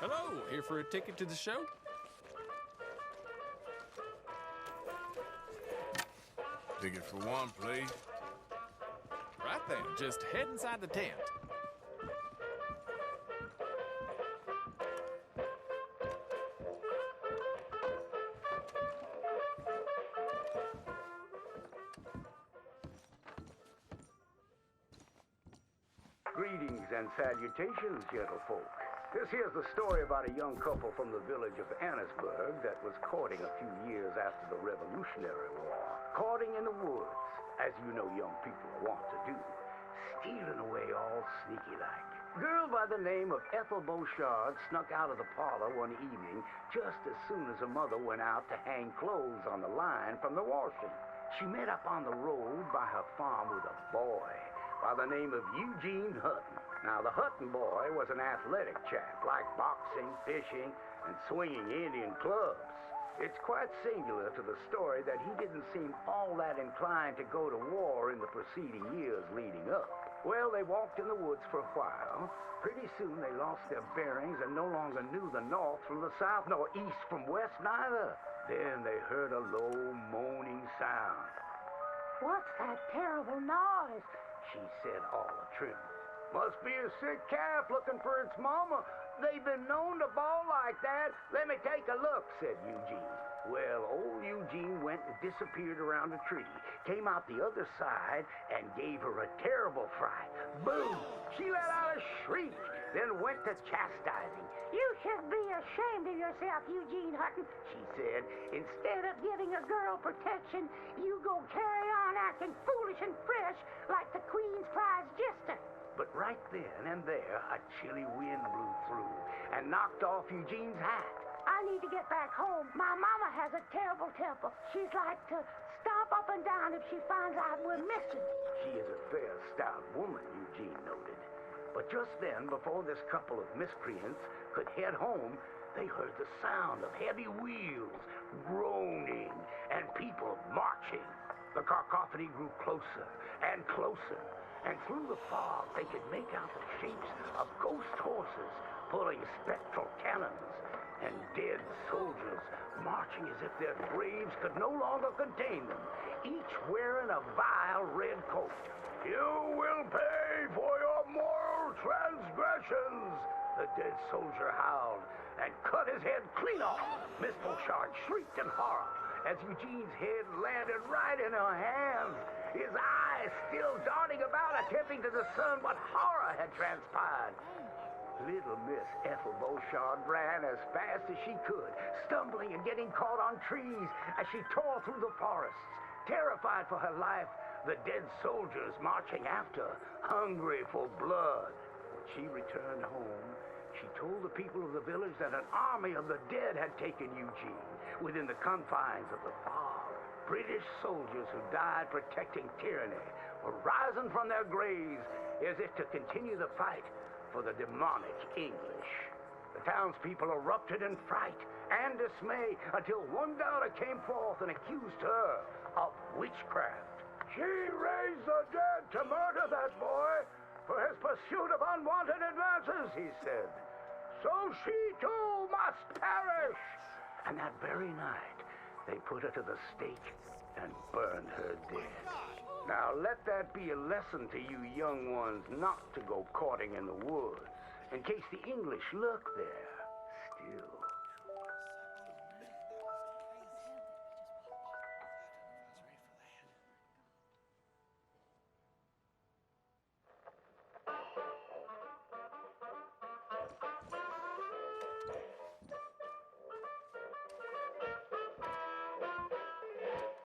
Hello, here for a ticket to the show? Ticket for one, please. Right then, just head inside the tent. Greetings and salutations, gentlefolk. This here's the story about a young couple from the village of Annisburg that was courting a few years after the Revolutionary War. Courting in the woods, as you know young people want to do. Stealing away all sneaky-like. Girl by the name of Ethel Beauchard snuck out of the parlor one evening just as soon as her mother went out to hang clothes on the line from the washing. She met up on the road by her farm with a boy by the name of Eugene Hutton. Now, the Hutton boy was an athletic chap, liked boxing, fishing, and swinging Indian clubs. It's quite singular to the story that he didn't seem all that inclined to go to war in the preceding years leading up. Well, they walked in the woods for a while. Pretty soon they lost their bearings and no longer knew the north from the south, nor east from west neither. Then they heard a low moaning sound. "What's that terrible noise?" she said, all a-trim. "Must be a sick calf looking for its mama. They've been known to bawl like that. Let me take a look," said Eugene. Well, old Eugene went and disappeared around a tree, came out the other side, and gave her a terrible fright. Boom! She let out a shriek, then went to chastising. "You should be ashamed of yourself, Eugene Hutton," she said. "Instead of giving a girl protection, you go carry on acting foolish and fresh like the Queen's prize jester." But right then and there, a chilly wind blew through and knocked off Eugene's hat. "I need to get back home. My mama has a terrible temper. She's like to stomp up and down if she finds out we're missing." She is a fair, stout woman, Eugene noted. But just then, before this couple of miscreants could head home, they heard the sound of heavy wheels, groaning, and people marching. The cacophony grew closer and closer, and through the fog they could make out the shapes of ghost horses pulling spectral cannons, and dead soldiers marching as if their graves could no longer contain them, each wearing a vile red coat. "You will pay for your moral transgressions," the dead soldier howled, and cut his head clean off. Miss Beauchard shrieked in horror as Eugene's head landed right in her hands, his eyes still darting about, attempting to discern what horror had transpired. Little Miss Ethel Beauchard ran as fast as she could, stumbling and getting caught on trees as she tore through the forests. Terrified for her life, the dead soldiers marching after, hungry for blood. When she returned home, she told the people of the village that an army of the dead had taken Eugene within the confines of the fog. British soldiers who died protecting tyranny were rising from their graves as if to continue the fight for the demonic English. The townspeople erupted in fright and dismay until one daughter came forth and accused her of witchcraft. "She raised the dead to murder that boy for his pursuit of unwanted advances," he said. "So she too must perish." And that very night, they put her to the stake and burned her dead. Now let that be a lesson to you young ones not to go courting in the woods, in case the English lurk there still.